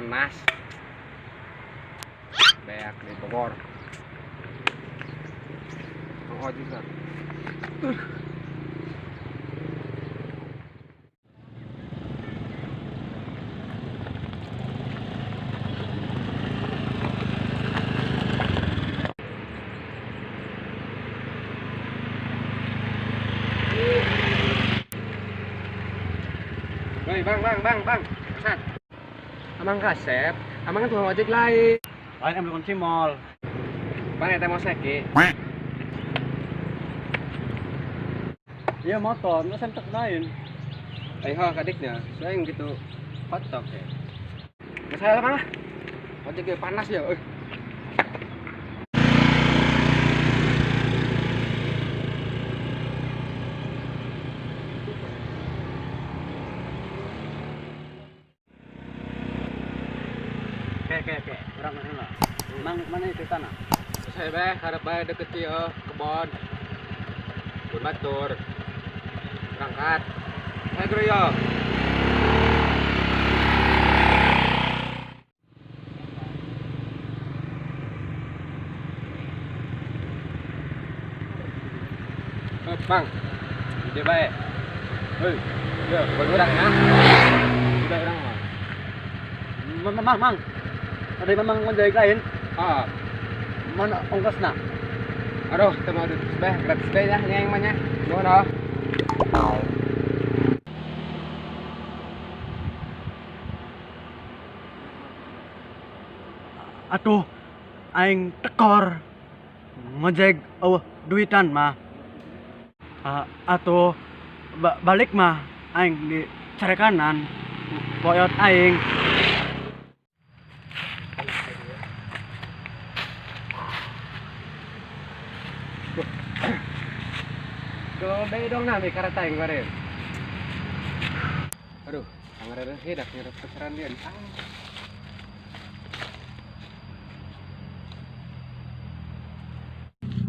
panas. Beak di Bogor. Oh, juga. Hei, bang. Pesan. Amang kasep, amang kan tukang ojek lain. Lain ambil kunci mall. Bang, eta mau seki. Iya motor, nggak sentek lain. Ayo kadiknya, saya yang gitu kotok ya. Nggak salah bang lah. Ojeknya panas ya. Oke. Kurang mana? Mana itu tanah? Saya beh, harap bae deket ya kebon. Bun batur. Berangkat. Saya kira ya. Bang, ide baik. Hei, ya, buat orang ya. Sudah orang mah. Mang. Ada memang menjadi lain. Ah, Mana ongkosna? aduh, kita mau duduk sebeh, gratis deh ya, yang mana? Gimana? Atuh, aing tekor ngojek duitan mah. Atuh balik mah aing di cari kanan boyot aing. Coba dong nami karata yang kemarin. Aduh, kemarin hidak nyerap keseran dia.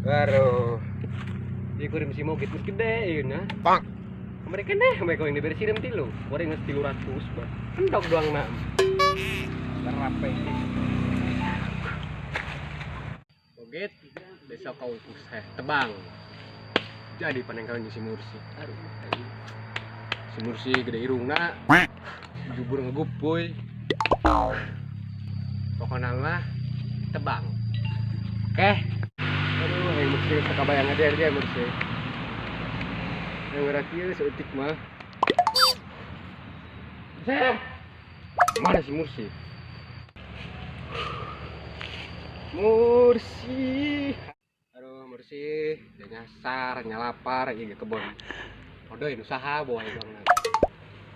Baru dikurim si mogit meski gede ya. Pak. Mereka deh, mereka yang dibersihin tilu. Orang yang 300 buat. Endok doang nak. Berape ini. Mogit besok kau tebang. Jadi paneng kawin si Mursi. Aduh, si Mursi gede irungna. Jubur ngegupuy. Pokoknya mah tebang. Oke. Aduh, yang Mursi sekabayang aja dia Mursi. Yang rakyat seetik mah. Mana si Mursi? Aduh, Mursi, dia nyasar, nyalapar, iya kebon. Odoin usaha bawa bang.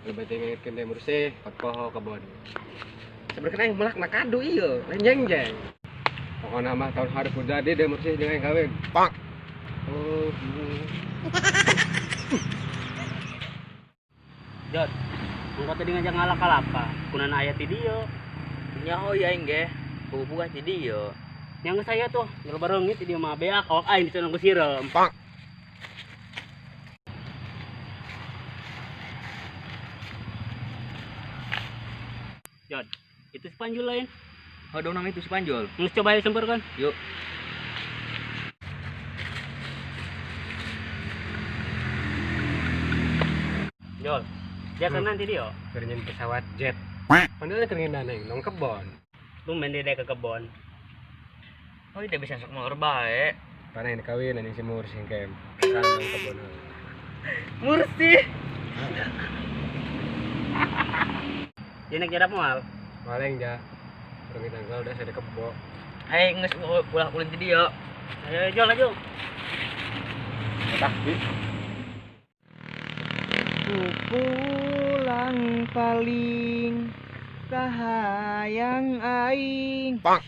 Lebih tinggi dia Mursi, potpoho kebon. Sebenarnya yang melak nakadu iya, lenjeng. Pokoknya mah tahun hari udah dia Mursi dengan kawin. Pak. Oh. Jod, engkau tadi ngajak ngalak kalapa, kunan ayat di dia. Nyaho ya inge, buka di dia. Yang saya tuh, bareng itu dia mah beak, awak aing di sana kusirem. Pak. Jod, itu sepanjul lain. Oh dong nang itu si Panjol. Nges coba ya sempur kan? Yuk. Jod, dia kan nanti dia. Keringin pesawat jet. Padahal keringin daneng, nong kebon. Lu main di ke kebon. Oh tidak bisa sok nomor baik. Karena yang kawin nanti si Mursi yang kem. Nong kebon. Mursi. Dia naik jarak mual. Paling ja. Pergi tanggal udah saya di kebo. Hai nges pulang ulin di dia. Ayo jual aja. Tapi Pulang paling kahayang aing. Pak.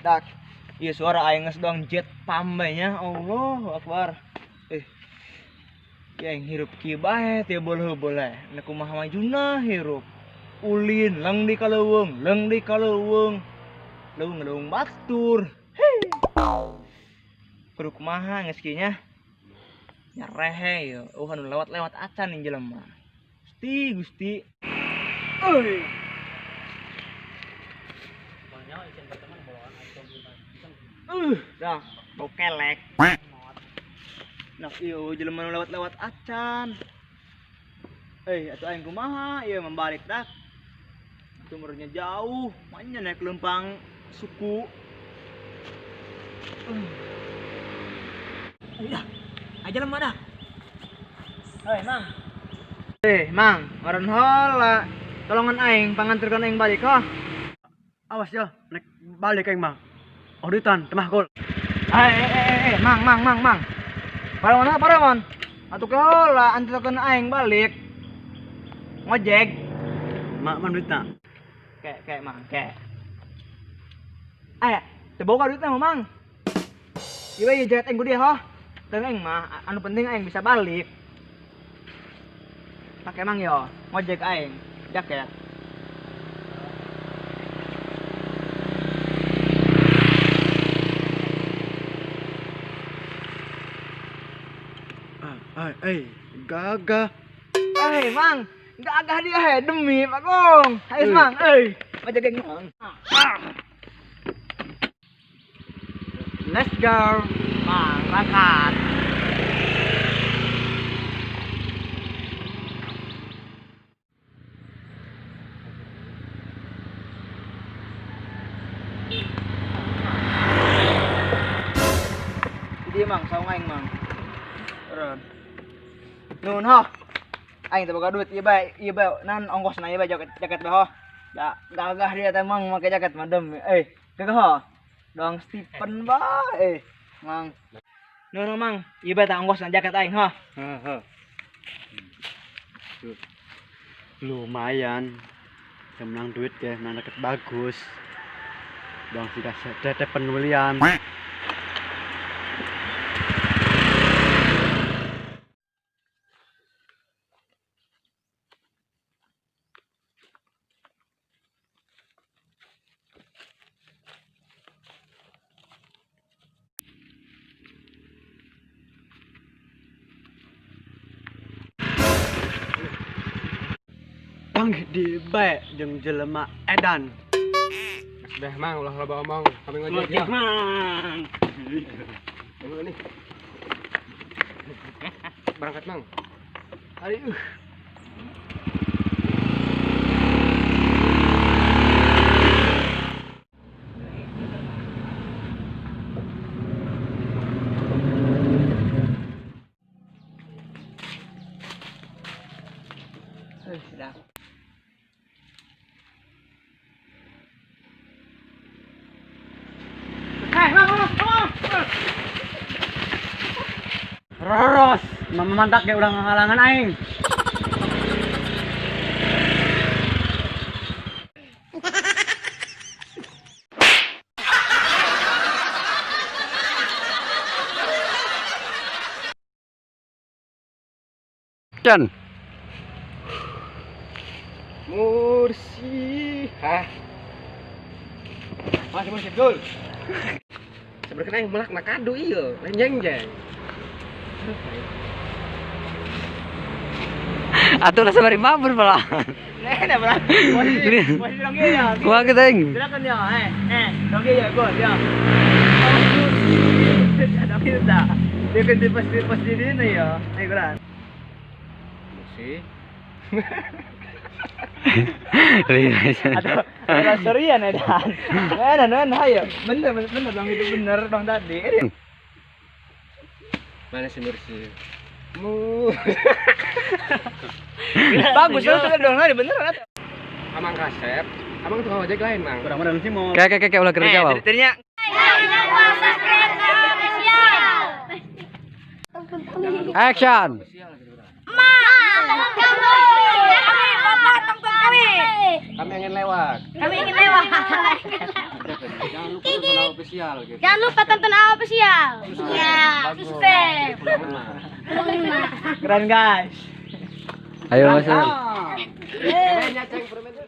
Dak. Iya suara aing nges doang jet pambainya. Allahu Akbar. Yang hirup kibae teu boleh. Nek kumaha majuna hirup. Ulin leng di kaleuweung. Leuweung batur. Hei. Kudu kumaha geus kieu nya? Nyarehe ya. Anu lewat acan nih jelema. Gusti. Dah, bau kelek. Nah, iyo jelema nu lewat-lewat acan. Atuh aing kumaha ieu membalik dak. Sumbernya jauh, makanya naik lempang suku. Aja lemah dah. Mang. Mang, ngaran heula. Tolongan aing panganterkeun aing balik ha. Awas ya, nek balik aing mah. Auditan temah gol. Mang. Paramon. Atuh heula anterkeun aing balik. Ngojek. Man duitna. Kayak mang. Teu boga duitna mah mang. Ieu ieu jaket aing gede ha. Teu aing mah anu penting aing bisa balik. Pakai mang yo, ngojek aing. Jaket. Gagah. Mang, gagah dia demi Pak Gong. Ayo mang, ngojek aing mang. Let's go. Mang, berangkat. Jadi mang, saung aing mang. Ron. Nun ho. Aing teu boga duit ieu bae, nan ongkosna ieu bae jaket bae ho. Da gagah dia teh mang make jaket mah dem. Gagah ho. Dong Stephen bae. Mang. Nun mang, ieu bae teh ongkosna jaket aing ho. Lumayan. Menang duit ya, menang deket bagus. Dong sudah sedete penulian. Bang di bae jeung jelema edan. Sudah mang ulah loba omong. Kami ngojek ya. Mang. Ayo nih. Berangkat mang. Aduh. Sedap. Roros, memantak kayak udah ngalangan aing. Chan. Mursi. Masih mursi gol. Sebenarnya aing melak nak kado ieu, lain jengjeng. Atuh lah sabari mabur pala. Nah, belah. Posisi dong ya. Kumaha kita ing? Silakan ya. Dong ya, gol ya. Ada kita. Dia kan pas di sini ya. Geran. Mursi. Ada serian edan. Edan hayo. Bener dong itu bener dong tadi. Mana si Mursi? Bagus sudah dong tadi bener kan? Amang kasep. Abang tukang ojek lain, Mang. Kurang-kurang sih mau. Kayak ulah kerja jawab. Ceritanya Action. Kami ingin lewat. Jangan lupa tonton official gitu. Jangan lupa tonton official. Ya, subscribe. keren guys. Ayo Mas. Kayaknya ceng permen.